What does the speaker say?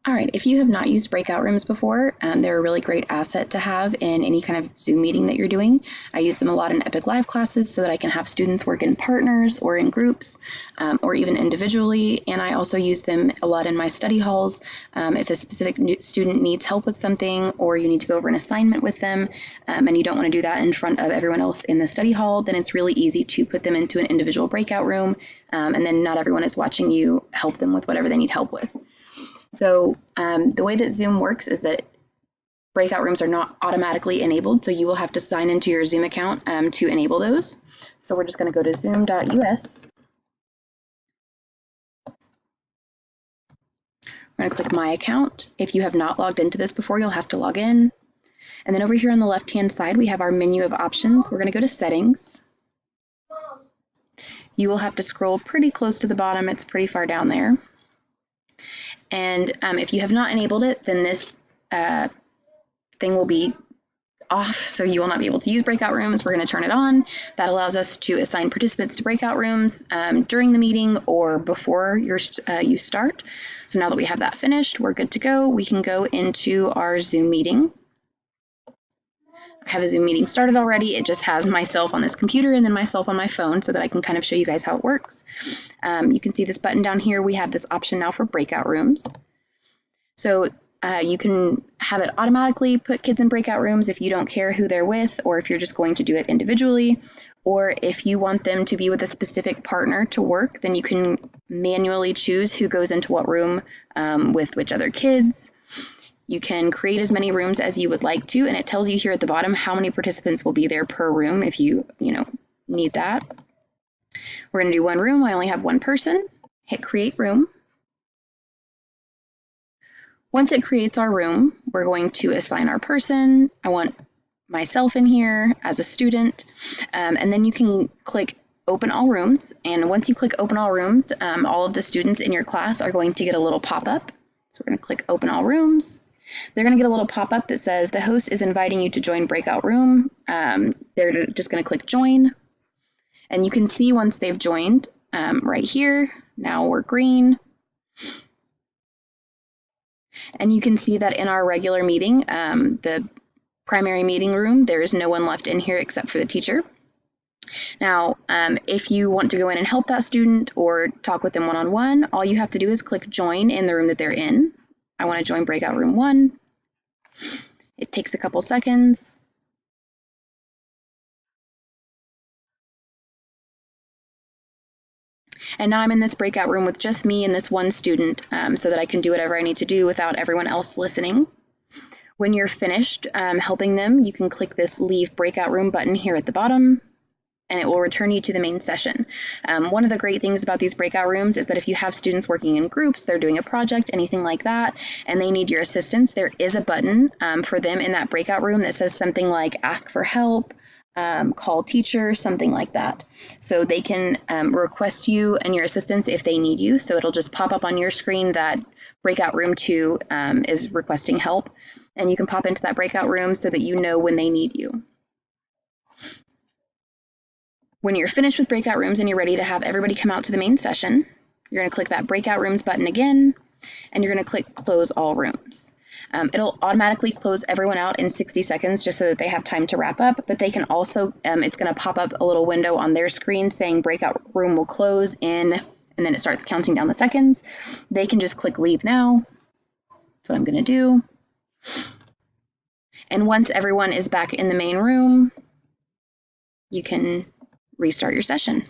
All right, if you have not used breakout rooms before, they're a really great asset to have in any kind of Zoom meeting that you're doing. I use them a lot in Epic Live classes so that I can have students work in partners or in groups or even individually. And I also use them a lot in my study halls. If a specific student needs help with something or you need to go over an assignment with them and you don't want to do that in front of everyone else in the study hall, then it's really easy to put them into an individual breakout room and then not everyone is watching you help them with whatever they need help with. So the way that Zoom works is that breakout rooms are not automatically enabled, so you will have to sign into your Zoom account to enable those. So we're just going to go to zoom.us. We're going to click My Account. If you have not logged into this before, you'll have to log in. And then over here on the left-hand side, we have our menu of options. We're going to go to Settings. You will have to scroll pretty close to the bottom. It's pretty far down there. And if you have not enabled it, then this thing will be off, so you will not be able to use breakout rooms. We're going to turn it on. That allows us to assign participants to breakout rooms during the meeting or before you start. So now that we have that finished, we're good to go. We can go into our Zoom meeting. I have a Zoom meeting started already. It just has myself on this computer and then myself on my phone so that I can kind of show you guys how it works. You can see this button down here. We have this option now for breakout rooms. So you can have it automatically put kids in breakout rooms if you don't care who they're with or if you're just going to do it individually. Or if you want them to be with a specific partner to work, then you can manually choose who goes into what room with which other kids. You can create as many rooms as you would like to, and it tells you here at the bottom how many participants will be there per room if you need that. We're going to do one room. I only have one person. Hit Create Room. Once it creates our room, we're going to assign our person. I want myself in here as a student, and then you can click Open All Rooms. And once you click Open All Rooms, all of the students in your class are going to get a little pop-up. So we're going to click Open All Rooms. They're going to get a little pop-up that says the host is inviting you to join breakout room. They're just going to click Join. And you can see once they've joined right here, now we're green. And you can see that in our regular meeting, the primary meeting room, there is no one left in here except for the teacher. Now, if you want to go in and help that student or talk with them one-on-one, all you have to do is click Join in the room that they're in. I want to join breakout room 1. It takes a couple seconds. And now I'm in this breakout room with just me and this one student so that I can do whatever I need to do without everyone else listening. When you're finished helping them, you can click this Leave Breakout Room button here at the bottom, and it will return you to the main session. One of the great things about these breakout rooms is that if you have students working in groups, they're doing a project, anything like that, and they need your assistance, there is a button for them in that breakout room that says something like Ask for Help, Call Teacher, something like that. So they can request you and your assistance if they need you. So it'll just pop up on your screen that breakout room 2 is requesting help, and you can pop into that breakout room so that you know when they need you. When you're finished with breakout rooms and you're ready to have everybody come out to the main session, you're going to click that breakout rooms button again, and you're going to click Close All Rooms. It'll automatically close everyone out in 60 seconds just so that they have time to wrap up, but they can also, it's going to pop up a little window on their screen saying breakout room will close in, and then it starts counting down the seconds. They can just click Leave Now. That's what I'm going to do. And once everyone is back in the main room, you can restart your session.